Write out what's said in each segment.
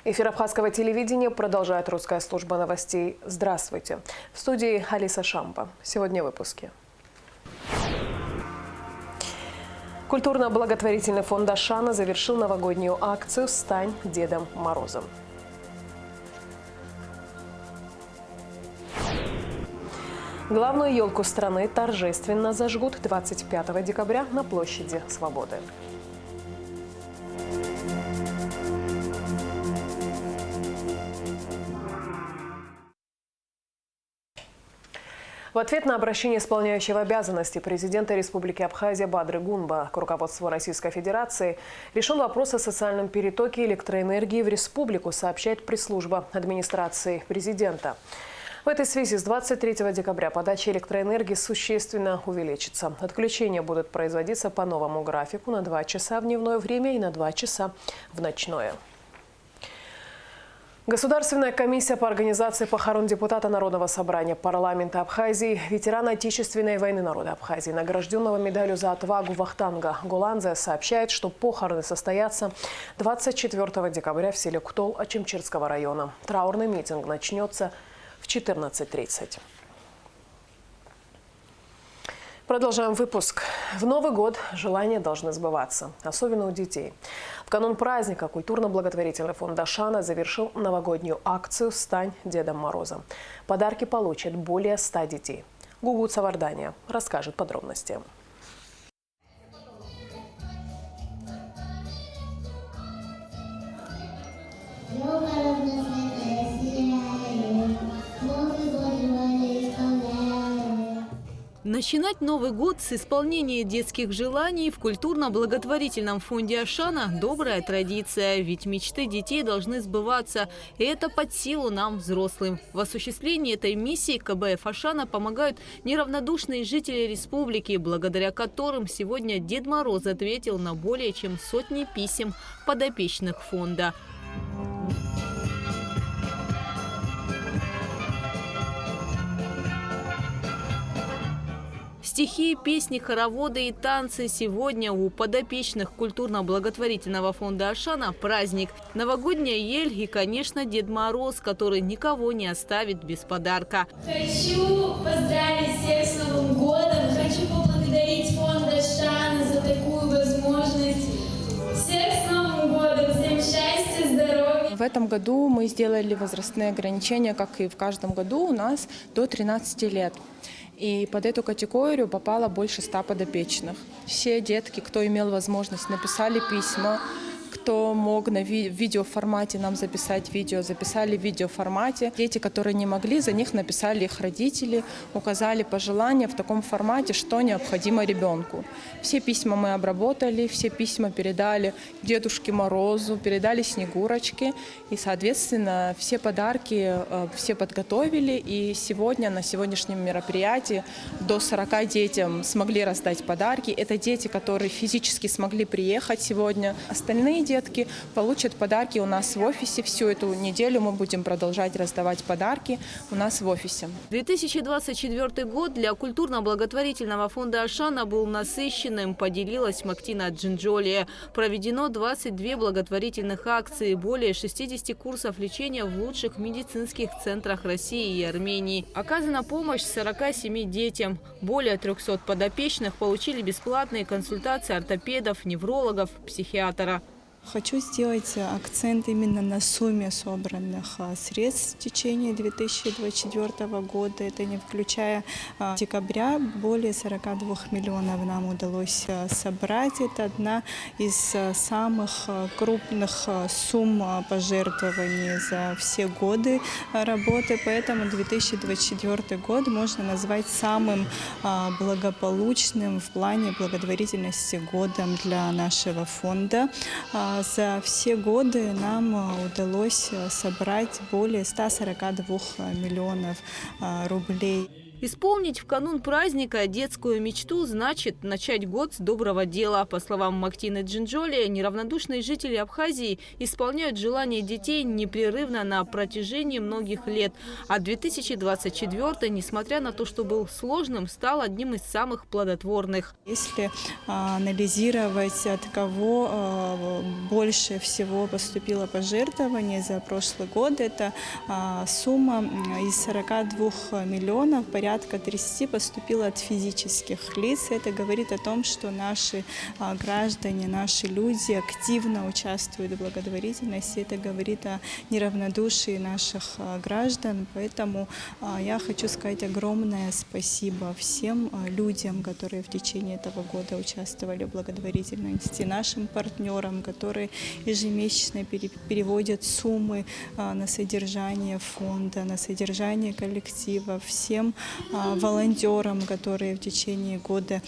Эфир Абхазского телевидения продолжает русская служба новостей. Здравствуйте. В студии Алиса Шамба. Сегодня в выпуске. Культурно-благотворительный фонд Ашана завершил новогоднюю акцию «Стань Дедом Морозом». Главную елку страны торжественно зажгут 25 декабря на площади Свободы. В ответ на обращение исполняющего обязанности президента Республики Абхазия Бадры Гунба к руководству Российской Федерации решен вопрос о социальном перетоке электроэнергии в республику, сообщает пресс-служба администрации президента. В этой связи с 23 декабря подача электроэнергии существенно увеличится. Отключения будут производиться по новому графику на 2 часа в дневное время и на 2 часа в ночное. Государственная комиссия по организации похорон депутата Народного собрания парламента Абхазии, ветерана Отечественной войны народа Абхазии, награжденного медалью за отвагу Вахтанга Голанзе, сообщает, что похороны состоятся 24 декабря в селе Кутол Ачимчирского района. Траурный митинг начнется в 14:30. Продолжаем выпуск. В Новый год желания должны сбываться, особенно у детей. В канун праздника культурно-благотворительный фонд Ашана завершил новогоднюю акцию «Стань Дедом Морозом». Подарки получат более 100 детей. Гугу Цавардания расскажет подробности. Начинать Новый год с исполнения детских желаний в культурно-благотворительном фонде Ашана – добрая традиция, ведь мечты детей должны сбываться, и это под силу нам, взрослым. В осуществлении этой миссии КБФ Ашана помогают неравнодушные жители республики, благодаря которым сегодня Дед Мороз ответил на более чем сотни писем подопечных фонда. Стихи, песни, хороводы и танцы сегодня у подопечных культурно-благотворительного фонда Ашана праздник. Новогодняя ель и, конечно, Дед Мороз, который никого не оставит без подарка. Хочу поздравить всех с Новым годом. Хочу поблагодарить фонд Ашана за такую возможность. Всех с Новым годом. Всем счастья, здоровья. В этом году мы сделали возрастные ограничения, как и в каждом году, у нас до 13 лет. И под эту категорию попало больше 100 подопечных. Все детки, кто имел возможность, написали письма. Кто мог в видеоформате нам записать видео, записали в видеоформате. Дети, которые не могли, за них написали их родители, указали пожелания в таком формате, что необходимо ребенку. Все письма мы обработали, все письма передали Дедушке Морозу, передали Снегурочке. И, соответственно, все подарки все подготовили. И сегодня, на сегодняшнем мероприятии, до 40 детям смогли раздать подарки. Это дети, которые физически смогли приехать сегодня. Остальные детки получат подарки у нас в офисе. Всю эту неделю мы будем продолжать раздавать подарки у нас в офисе. 2024 год для культурно-благотворительного фонда Ашана был насыщенным, поделилась Мактина Джинджолия. Проведено 22 благотворительных акции, более 60 курсов лечения в лучших медицинских центрах России и Армении. Оказана помощь 47 детям. Более 300 подопечных получили бесплатные консультации ортопедов, неврологов, психиатра. Хочу сделать акцент именно на сумме собранных средств в течение 2024 года. Это не включая декабря. Более 42 миллионов нам удалось собрать. Это одна из самых крупных сумм пожертвований за все годы работы. Поэтому 2024 год можно назвать самым благополучным в плане благотворительности годом для нашего фонда. За все годы нам удалось собрать более 142 миллионов рублей. Исполнить в канун праздника детскую мечту значит начать год с доброго дела. По словам Мактины Джинджоли, неравнодушные жители Абхазии исполняют желания детей непрерывно на протяжении многих лет. А 2024, несмотря на то, что был сложным, стал одним из самых плодотворных. Если анализировать, от кого больше всего поступило пожертвований за прошлый год, это сумма из 42 миллионов, порядка 30 поступило от физических лиц. Это говорит о том, что наши граждане, наши люди активно участвуют в благотворительности. Это говорит о неравнодушии наших граждан. Поэтому я хочу сказать огромное спасибо всем людям, которые в течение этого года участвовали в благотворительности, нашим партнерам, которые ежемесячно переводят суммы на содержание фонда, на содержание коллектива, всем волонтерам, которые в течение года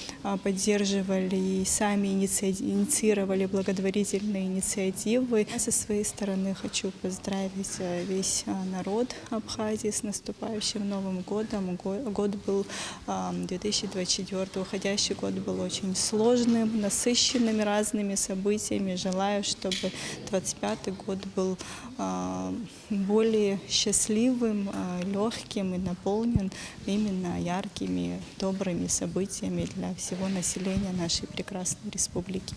поддерживали и сами инициировали благотворительные инициативы. Я со своей стороны хочу поздравить весь народ Абхазии с наступающим Новым годом. Год был 2024, уходящий год был очень сложным, насыщенным разными событиями. Желаю, чтобы 2025 год был более счастливым, легким и наполнен именно яркими, добрыми событиями для всего населения нашей прекрасной республики.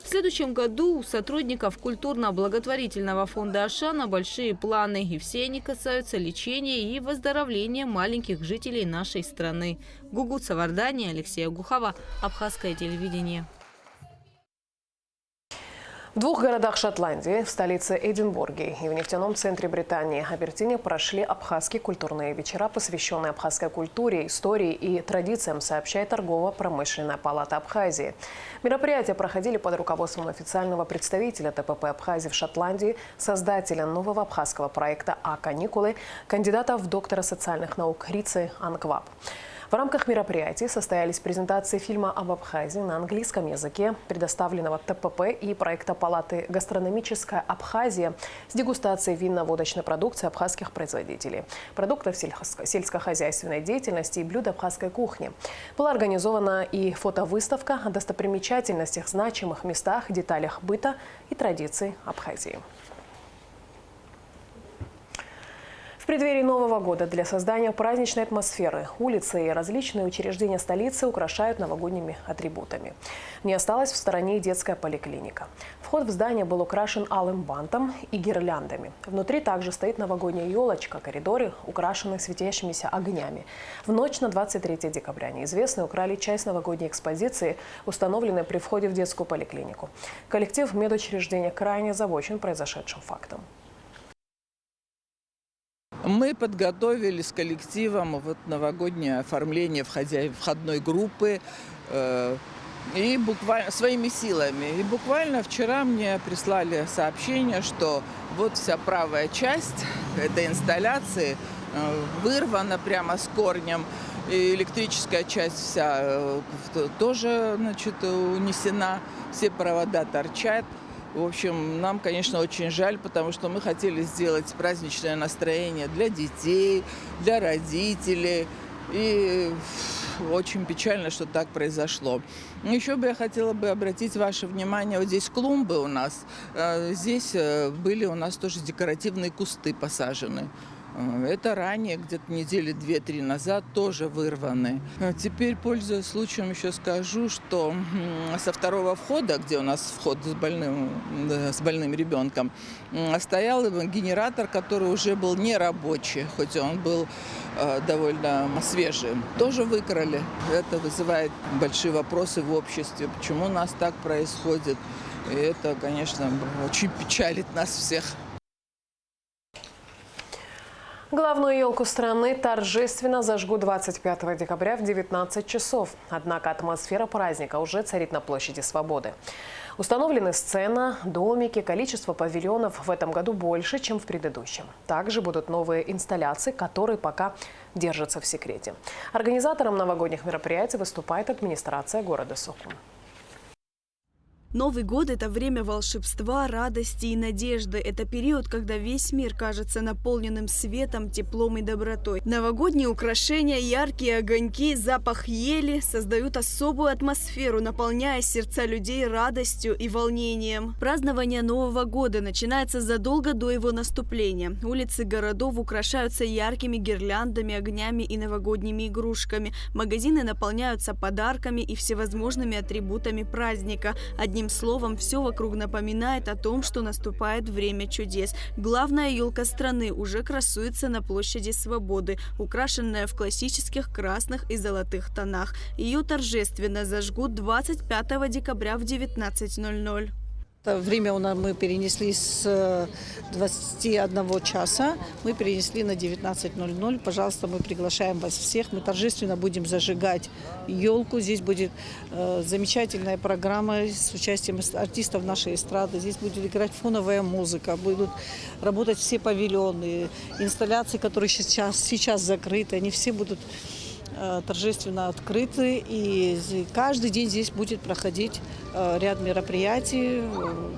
В следующем году у сотрудников культурно-благотворительного фонда Ашана большие планы. И все они касаются лечения и выздоровления маленьких жителей нашей страны. Гугут Савардани, Алексей Агухова, Абхазское телевидение. В двух городах Шотландии, в столице Эдинбурге и в нефтяном центре Британии, Абердине, прошли абхазские культурные вечера, посвященные абхазской культуре, истории и традициям, сообщает Торгово-промышленная палата Абхазии. Мероприятия проходили под руководством официального представителя ТПП Абхазии в Шотландии, создателя нового абхазского проекта «А-каникулы», кандидата в доктора социальных наук Рицы Анкваб. В рамках мероприятий состоялись презентации фильма об Абхазии на английском языке, предоставленного ТПП и проекта палаты «Гастрономическая Абхазия» с дегустацией винно-водочной продукции абхазских производителей, продуктов сельскохозяйственной деятельности и блюд абхазской кухни. Была организована и фотовыставка о достопримечательностях, значимых местах, деталях быта и традиций Абхазии. В преддверии Нового года для создания праздничной атмосферы улицы и различные учреждения столицы украшают новогодними атрибутами. Не осталась в стороне и детская поликлиника. Вход в здание был украшен алым бантом и гирляндами. Внутри также стоит новогодняя елочка, коридоры украшены светящимися огнями. В ночь на 23 декабря неизвестные украли часть новогодней экспозиции, установленной при входе в детскую поликлинику. Коллектив медучреждения крайне озабочен произошедшим фактом. Мы подготовили с коллективом новогоднее оформление входной группы и буквально своими силами. И буквально вчера мне прислали сообщение, что вот вся правая часть этой инсталляции вырвана прямо с корнем. И электрическая часть вся тоже, унесена, все провода торчат. В общем, нам, конечно, очень жаль, потому что мы хотели сделать праздничное настроение для детей, для родителей. И очень печально, что так произошло. Еще бы я хотела обратить ваше внимание, вот здесь клумбы у нас. Здесь были у нас тоже декоративные кусты посажены. Это ранее, где-то недели 2-3 назад, тоже вырваны. Теперь, пользуясь случаем, еще скажу, что со второго входа, где у нас вход с больным ребенком, стоял генератор, который уже был нерабочий, хоть он был довольно свежий. Тоже выкрали. Это вызывает большие вопросы в обществе. Почему у нас так происходит? И это, конечно, очень печалит нас всех. Главную елку страны торжественно зажгут 25 декабря в 19 часов. Однако атмосфера праздника уже царит на площади Свободы. Установлены сцена, домики, количество павильонов в этом году больше, чем в предыдущем. Также будут новые инсталляции, которые пока держатся в секрете. Организатором новогодних мероприятий выступает администрация города Сухум. Новый год – это время волшебства, радости и надежды. Это период, когда весь мир кажется наполненным светом, теплом и добротой. Новогодние украшения, яркие огоньки, запах ели создают особую атмосферу, наполняя сердца людей радостью и волнением. Празднование Нового года начинается задолго до его наступления. Улицы городов украшаются яркими гирляндами, огнями и новогодними игрушками. Магазины наполняются подарками и всевозможными атрибутами праздника. Одним словом, все вокруг напоминает о том, что наступает время чудес. Главная елка страны уже красуется на площади Свободы, украшенная в классических красных и золотых тонах. Ее торжественно зажгут 25 декабря в 19:00. Время у нас мы перенесли с 21 часа, мы перенесли на 19:00. Пожалуйста, мы приглашаем вас всех. Мы торжественно будем зажигать елку. Здесь будет замечательная программа с участием артистов нашей эстрады. Здесь будет играть фоновая музыка, будут работать все павильоны, инсталляции, которые сейчас закрыты. Они все будут торжественно открыты, и каждый день здесь будет проходить ряд мероприятий,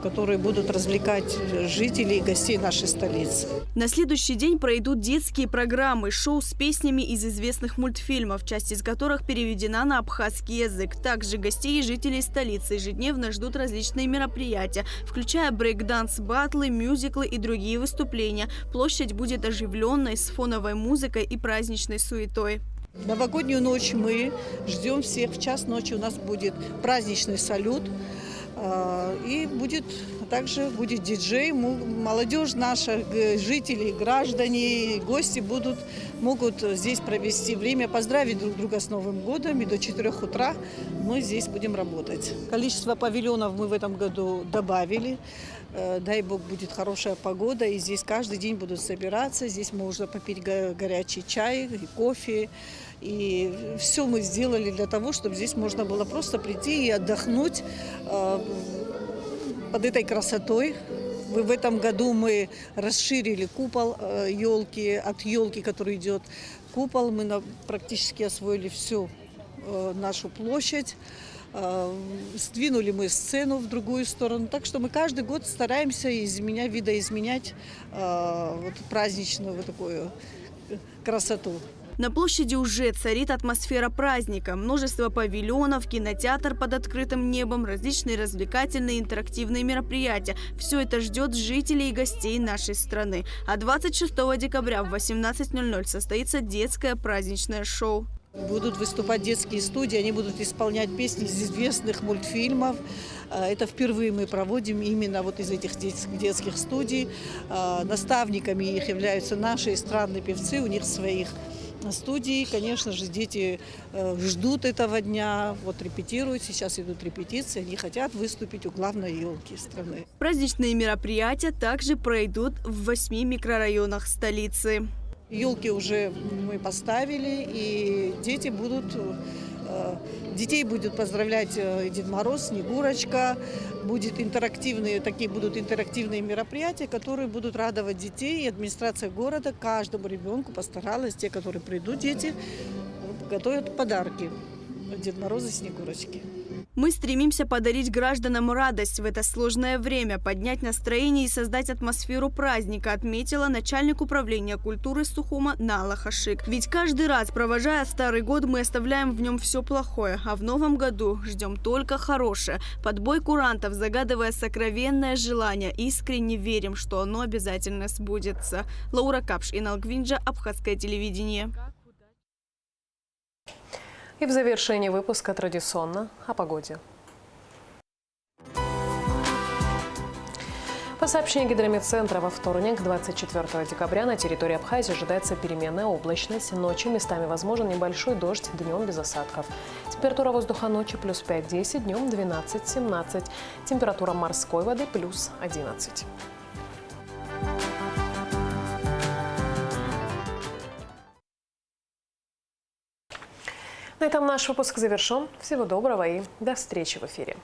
которые будут развлекать жителей и гостей нашей столицы. На следующий день пройдут детские программы, шоу с песнями из известных мультфильмов, часть из которых переведена на абхазский язык. Также гостей и жителей столицы ежедневно ждут различные мероприятия, включая брейк-данс, батлы, мюзиклы и другие выступления. Площадь будет оживленной, с фоновой музыкой и праздничной суетой. Новогоднюю ночь мы ждем всех. В час ночи у нас будет праздничный салют. И также будет диджей. Молодежь наша, жители, граждане, гости могут здесь провести время, поздравить друг друга с Новым годом. И до 4 утра мы здесь будем работать. Количество павильонов мы в этом году добавили. Дай бог, будет хорошая погода, и здесь каждый день будут собираться. Здесь можно попить горячий чай и кофе. И все мы сделали для того, чтобы здесь можно было просто прийти и отдохнуть под этой красотой. В этом году мы расширили купол елки, от елки, который идет купол. Мы практически освоили всю нашу площадь. Сдвинули мы сцену в другую сторону. Так что мы каждый год стараемся видоизменять праздничную такую красоту. На площади уже царит атмосфера праздника. Множество павильонов, кинотеатр под открытым небом, различные развлекательные интерактивные мероприятия. Все это ждет жителей и гостей нашей страны. А 26 декабря в 18:00 состоится детское праздничное шоу. Будут выступать детские студии, они будут исполнять песни из известных мультфильмов. Это впервые мы проводим именно из этих детских студий. Наставниками их являются наши эстрадные певцы, у них своих студий. Конечно же, дети ждут этого дня, репетируют, сейчас идут репетиции, они хотят выступить у главной елки страны. Праздничные мероприятия также пройдут в 8 микрорайонах столицы. Елки уже мы поставили, и детей будут поздравлять Дед Мороз, Снегурочка. Будут интерактивные мероприятия, которые будут радовать детей. И администрация города каждому ребенку постаралась, те, которые придут, дети, готовят подарки Дед Мороза и Снегурочки. Мы стремимся подарить гражданам радость в это сложное время, поднять настроение и создать атмосферу праздника, отметила начальник управления культуры Сухума Нала Хашик. Ведь каждый раз, провожая Старый год, мы оставляем в нем все плохое, а в Новом году ждем только хорошее. Под бой курантов, загадывая сокровенное желание, искренне верим, что оно обязательно сбудется. Лаура Капш, Инал Гвинджа, Абхазское телевидение. И в завершении выпуска традиционно о погоде. По сообщению Гидрометцентра, во вторник, 24 декабря, на территории Абхазии ожидается переменная облачность. Ночью местами возможен небольшой дождь, днем без осадков. Температура воздуха ночью плюс 5-10, днем 12-17. Температура морской воды плюс 11. На этом наш выпуск завершен. Всего доброго и до встречи в эфире.